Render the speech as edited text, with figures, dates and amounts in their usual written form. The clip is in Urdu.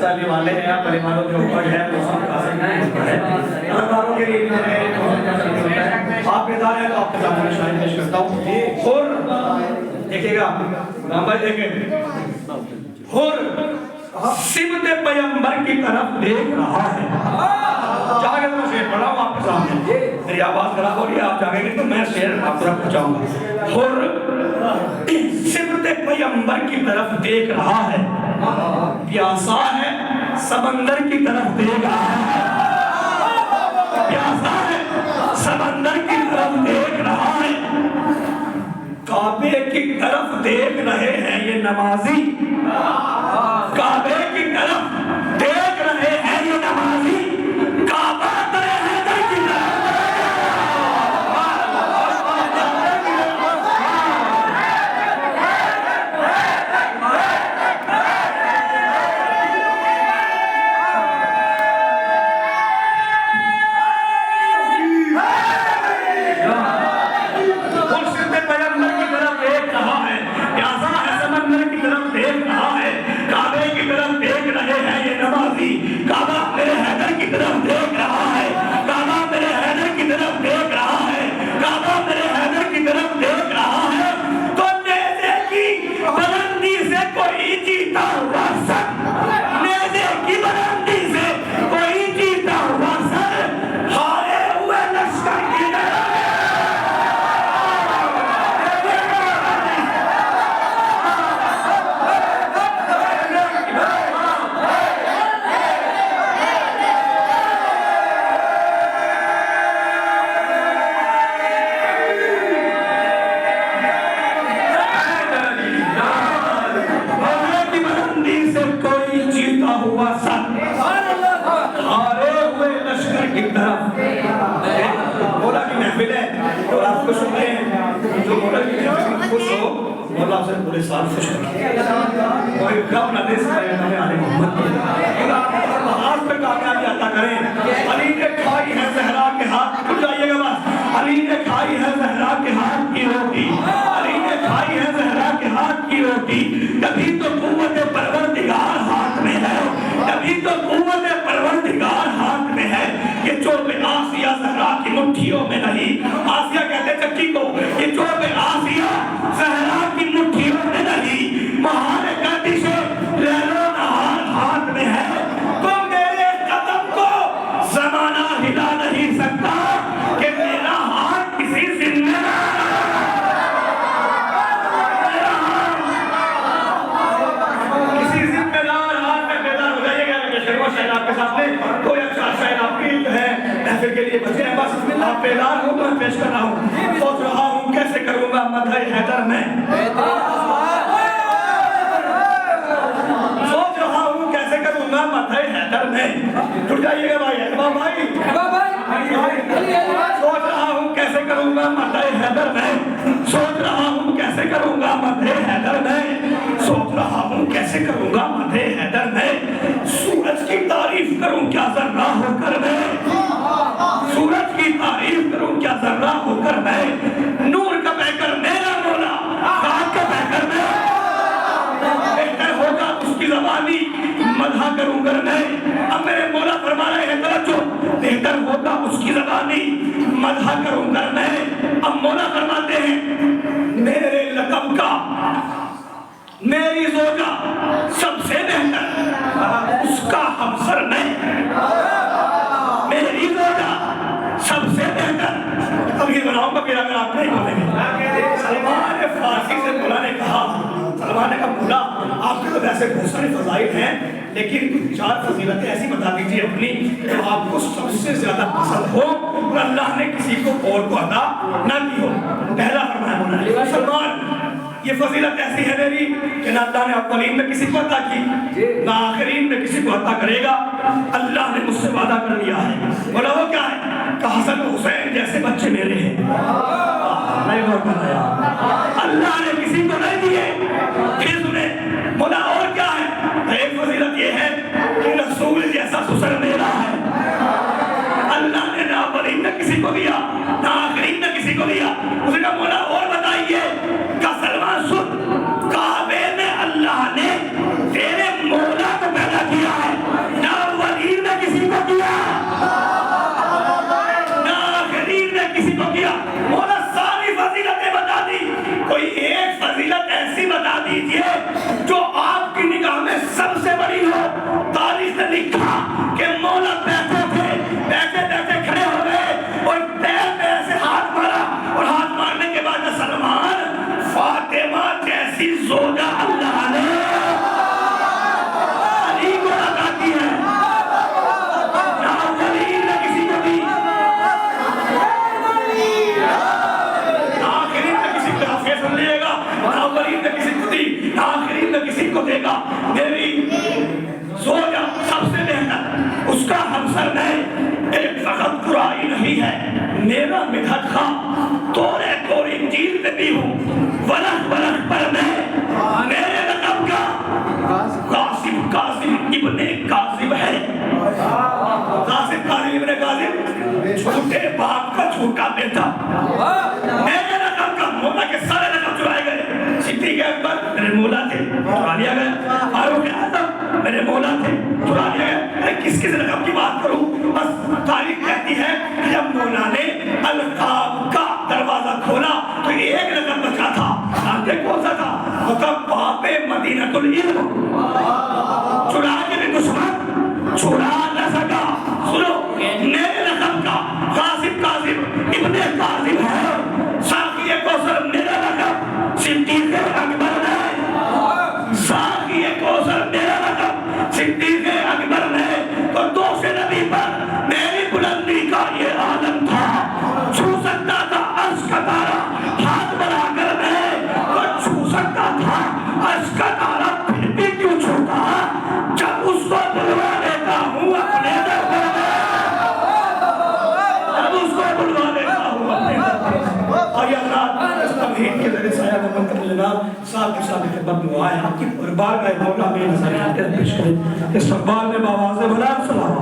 سالی والے ہیں آپ پریواروں کے اوپر ہے وہ سب کا ہے اداروں کے لیے آپ بیدار ہیں تو آپ کے سامنے شاید پیش کرتا ہوں اور دیکھیے گا نمبر دیکھیں اور سمت پیغمبر کی طرف دیکھ رہا ہے جاگے تو میں شیر پڑھا ہوں آپ کے سامنے میری آواز خراب ہو رہی ہے آپ جاگیں گے تو میں شیر آپ طرف پہنچاؤں گا اور سمت پیغمبر کی طرف دیکھ رہا ہے پیاسا ہے سمندر کی طرف دیکھ رہا ہے پیاسا ہے سمندر کی طرف دیکھ رہا ہے کعبے کی طرف دیکھ رہے ہیں یہ نمازی کعبے کی طرف دیکھ رہے ہیں یہ نمازی کعبہ ترے حیدر کی طرف پورے سال خوش کوئی غم نہ دے سکے ہمیں آل محمد آج پہ کامیابی عطا کریں علی نے کھائی ہے زہرا کے ہاتھ کھل جائیے گا بس علی نے کھائی ہے زہرا کے ہاتھ کی روٹی علی نے کھائی ہے زہرا کے ہاتھ کی روٹی کبھی تو قوت پروردگار ہاتھ میں ہے کبھی تو قوت پروردگار ہاتھ میں ہے یہ چوب آسیہ زہرا کی مٹھیوں میں نہیں آسیہ کہتے چکی کو یہ چوب آسیہ زہرا کی مٹھیوں میں نہیں مہار کردش لیل و نہار ہاتھ میں ہے تو میرے قدم کو زمانہ ہلا نہیں سکتا کہ میرا ہاتھ کسی زندہ کسی ذمہ دار ہاتھ میں پیدا ہو جائے گا کہ شروع شاید آپ کے سامنے کوئی اچھا شاید آپ کی ہے محفل کے لیے بچے ہیں بس آپ بیدار ہوں تو میں پیش کر رہا ہوں سوچ رہا ہوں کیسے کروں گا مدح حیدر میں سوچ رہا ہوں کیسے کروں گا مدح حیدر میں جڑ جائیے گا بھائی احباب بھائی سوچ رہا ہوں کیسے کروں گا مدح حیدر میں سوچ رہا ہوں کیسے کروں گا مدح حیدر میں سوچ رہا ہوں کیسے کروں گا مدح حیدر میں سورج کی تعریف کروں کیا ذرہ ہو کر میں سورج کی تعریف کروں کیا ذرہ ہو کر میں نور کا پیکر میرا مولا خاک کا پیکر میں بہتر ہوگا اس کی زبانی مدح کروں گر میں اب میرے مولا فرما رہے ہیں توجہ بہتر ہوگا اس کی زبانی مدح کروں گر میں اب مولا فرماتے ہیں میرے لقب کا میری زوجہ سب سے بہتر اس کا ہمسر میں میری زوجہ سب سے بہتر اب یہ بناؤں گا پھر اگر آپ نہیں بولیں گے سلمان فارسی سے مولا نے کہا سلمان نے کہا مولا آپ کے تو ویسے بہت سارے فضائل ہیں لیکن چار فضیلتیں ایسی بتا دیجیے اپنی جو آپ کو سب سے زیادہ پسند ہو اور اللہ نے کسی کو اور کو عطا نہ کی ہو پہلا فرمایا مولا نے سلمان یہ فضیلت ایسی ہے میری کہ نہ اللہ نے اولین میں کسی کو عطا کی نہ آخرین میں کسی کو عطا کرے گا اللہ نے مجھ سے وعدہ کر لیا ہے بولا وہ کیا ہے کہ حسن حسین جیسے بچے میرے ہیں نہیں وہ کر رہا اللہ نے کسی کو نہیں دیے پھر سنیں بولا اور کیا ہے ایک فضیلت یہ ہے کہ رسول جیسا سسر میرا ہے اللہ نے نہ اولین میں کسی کو دیا نہ آخرین میں کسی کو دیا اسے کہا مولا اور بتائیے کہ سلمان سن کعبے میں اللہ نے تیرے مولا کو پیدا کیا ہے دیجئے جو آپ کی نگاہ میں سب سے بڑی ہو. تاریخ نے لکھا کہ مولا بیٹھے تھے, بیٹھے بیٹھے کھڑے ہو گئے اور پیر پہ ایسے ہاتھ مارا, اور ہاتھ مارنے کے بعد سلمان فاطمہ جیسی زوجہ اللہ نے علی کو لگا دی ہے. نہ ولی نہ کسی کو دی, آخرین میں کسی کا فیصل لیے گا, نہ اولین میں کسی کو دی, نہ آخرین میں کسی کو دے گا. میری زوجہ سب سے بہتر, اس کا ہمسر نہیں, ایک فقط برائی نہیں ہے. میرا مدحت خواہ تورے کوری انجیل میں بھی ہوں, ولد ولد پر میں میرے لقب کا قاسم قاسم ابن قاسم ہے. قاسم قاسم ابن قاسم چھوٹے باپ کا چھوٹا بیٹا. میرے لقب کا, مولا کے سارے لقب چرائے گئے. صدیق اکبر میرے مولا تھے, چرا لیا گیا. فاروق اعظم میرے مولا تھے, چرا لیا گیا. میں کس کس لقب کی بات کروں؟ بس تاریخ کہتی ہے کہ جب مولا نے القاب کا دروازہ کھولا تو ایک لقب بچا تھا. آگے کون سا تھا؟ وہ تھا باب مدینۃ العلم. چرا کے بھی دشمن چھڑا نہ سکا. سنو, میرے لقب کا قاسم قاسم ابن قاسم ہے. ساقی کوثر میرا لقب صدیق اکبر ہے. ساقی کوثر میرا لقب صدیق اکبر ہے. تو دوسرے نبی پر میری بلندی کا یہ عالم تھا. چھو سکتا تھا عرش کا تارا ہاتھ بڑھا کر میں, تو چھو سکتا تھا عرش کا تارا, پھر بھی کیوں چھوٹا جب اس کو بلوا لیتا ہوں اپنے در پر میں, جب اس کو بلوا لیتا ہوں اپنے در پر میں. آئیے اللہ اس تمہید کے ذریعے سایہ کو منتقل جناب صاحب کی صاحب خدمت میں آئے. آپ کی بارگاہ مولا میں نظر پیش کریں. استقبال میں باواز بلند سلام.